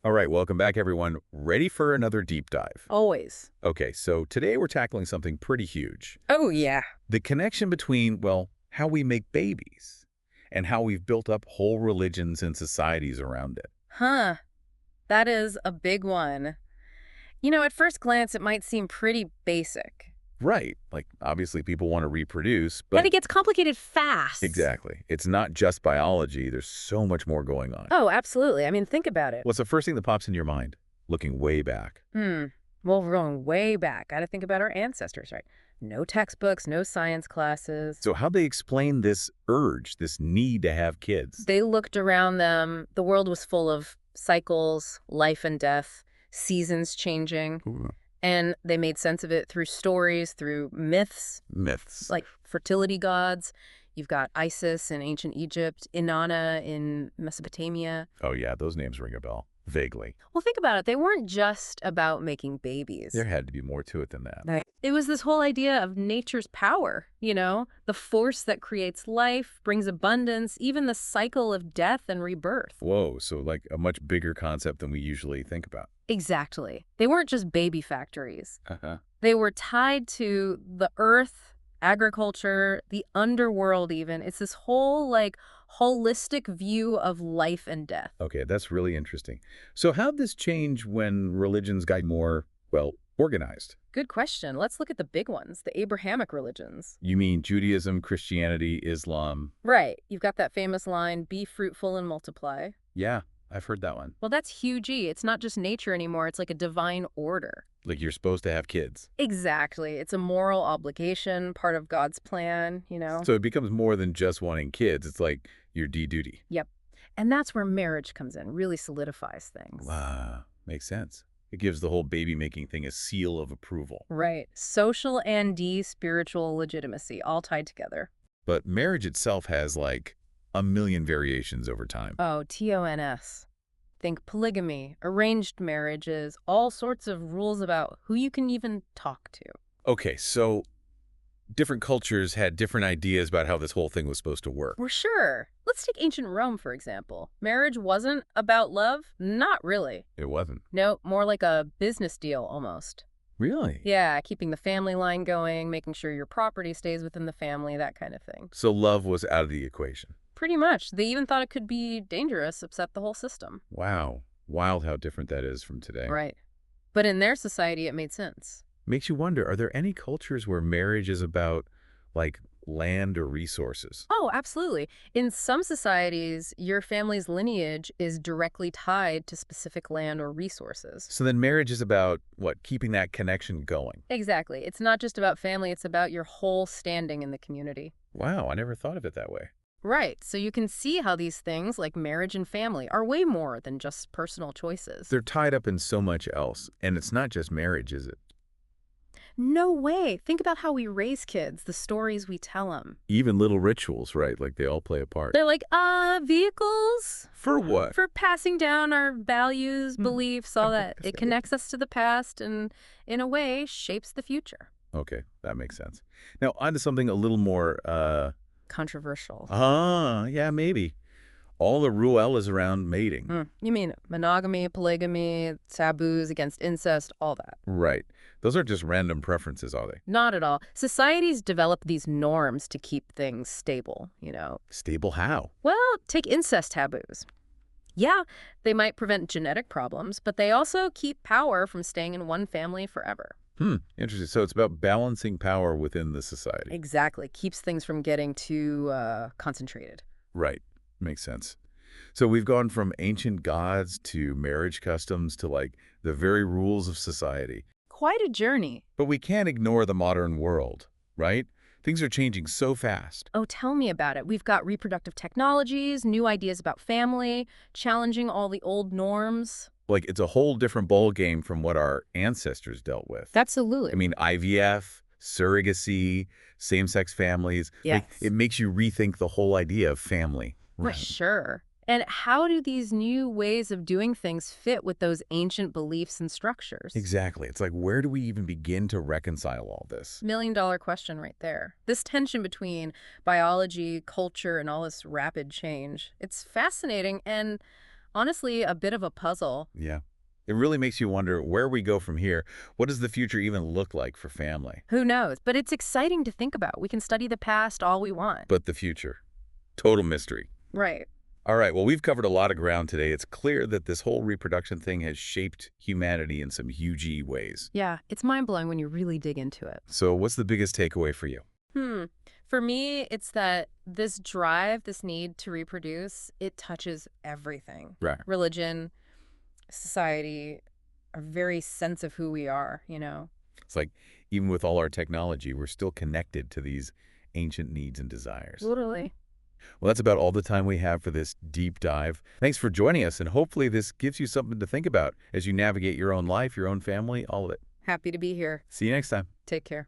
All right, welcome back, everyone. Ready for another deep dive? Always. Okay, so today we're tackling something pretty huge. Oh, yeah. The connection between, well, how we make babies and how we've built up whole religions and societies around it. Huh. That is a big one. You know, at first glance, it might seem pretty basic. Right, like obviously people want to reproduce, Then but it gets complicated fast. exactly. It's not just biology, there's so much more going on. Oh, absolutely. I mean, think about it. What's the first thing that pops in your mind, looking way back? Hmm. Well, we're going way back. Gotta think about our ancestors, right? No textbooks, no science classes. So how'd they explain this urge, this need to have kids? They looked around them. The world was full of cycles, life and death, seasons changing. Ooh, And they made sense of it through stories, through myths, myths. like fertility gods. You've got Isis in ancient Egypt, Inanna in Mesopotamia. Oh yeah, those names ring a bell, vaguely. Well, think about it. They weren't just about making There babies. had to be more to it than that. Right. It was this whole idea of nature's power, the force that creates life, brings abundance, even the cycle of death and rebirth. Whoa, so like a much bigger concept than we usually think about. Exactly. They weren't just baby factories. Uh-huh. They were tied to the earth, agriculture, the underworld even. It's this whole, holistic view of life and death. Okay, that's really interesting. So how'd this change when religions got more, well, organized? Good question. Let's look at the big ones, the Abrahamic religions. You mean Judaism, Christianity, Islam? Right. You've got that famous line, be fruitful and multiply. Yeah, I've heard that one. Well, that's huge. It's not just nature anymore. It's like a divine order. Like you're supposed to have kids. Exactly. It's a moral obligation, part of God's plan. So it becomes more than just wanting kids. It's like your duty. Yep. And that's where marriage comes in, really solidifies things. Wow, makes sense. It gives the whole baby making thing a seal of approval. Right. Social and spiritual legitimacy, all tied together. But marriage itself has like a million variations over time. Oh, TONS. Think polygamy, arranged marriages, all sorts of rules about who you can even talk to. Okay, so different cultures had different ideas about how this whole thing was supposed to work. We're sure. Let's take ancient Rome, for example. Marriage wasn't about love? Not really. It wasn't. No, more like a business deal almost. Really? Yeah, keeping the family line going, making sure your property stays within the family, that kind of thing. So love was out of the equation. Pretty much. They even thought it could be dangerous, upset the whole system. Wow. Wild how different that is from today. Right. But in their society, it made sense. Makes you wonder, are there any cultures where marriage is about, like, land or resources? Oh, absolutely. In some societies, your family's lineage is directly tied to specific land or resources. So then marriage is about, what, keeping that connection going? Exactly. It's not just about family, it's about your whole standing in the community. Wow, I never thought of it that way. Right. So you can see how these things, like marriage and family, are way more than just personal choices. They're tied up in so much else, and it's not just marriage, is it? No way. Think about how we raise kids, the stories we tell them. Even little rituals, right? Like they all play a part. They're like, vehicles For what? for passing down our values, Hmm. beliefs, all I that. guess It that connects us to the past and, in a way, shapes the future. Okay, that makes sense. Now, on to something a little more, Controversial. yeah, maybe. All the rules around mating. You mean monogamy, polygamy, taboos against incest, all that? Right. Those aren't just random preferences, are they? Not at all. Societies develop these norms to keep things stable. Stable how? Well, take incest taboos. Yeah, they might prevent genetic problems, but they also keep power from staying in one family forever. Interesting. So it's about balancing power within the society. Exactly. Keeps things from getting too concentrated. Right. Makes sense. So we've gone from ancient gods to marriage customs to like the very rules of society. Quite a journey. But we can't ignore the modern world, right? Things are changing so fast. Oh, tell me about it. We've got reproductive technologies, new ideas about family, challenging all the old norms. Like it's a whole different ball game from what our ancestors dealt with. Absolutely. I mean, IVF, surrogacy, same-sex families. Yes. Like, it makes you rethink the whole idea of family. Well, sure. And how do these new ways of doing things fit with those ancient beliefs and structures? Exactly. It's like, where do we even begin to reconcile all this? Million-dollar question right there. This tension between biology, culture, and all this rapid change. It's fascinating and Honestly, a bit of a puzzle. Yeah. It really makes you wonder where we go from here. What does the future even look like for family? Who knows? But it's exciting to think about. We can study the past all we want. But the future, total mystery. Right. All right, well, we've covered a lot of ground today. It's clear that this whole reproduction thing has shaped humanity in some huge ways. Yeah, it's mind-blowing when you really dig into it. So what's the biggest takeaway for you? For me, it's that this drive, this need to reproduce, it touches everything. Right. Religion, society, our very sense of who we are, you know? It's like even with all our technology, we're still connected to these ancient needs and desires. Totally. Well, that's about all the time we have for this deep dive. Thanks for joining us, and hopefully this gives you something to think about as you navigate your own life, your own family, all of it. Happy to be here. See you next time. Take care.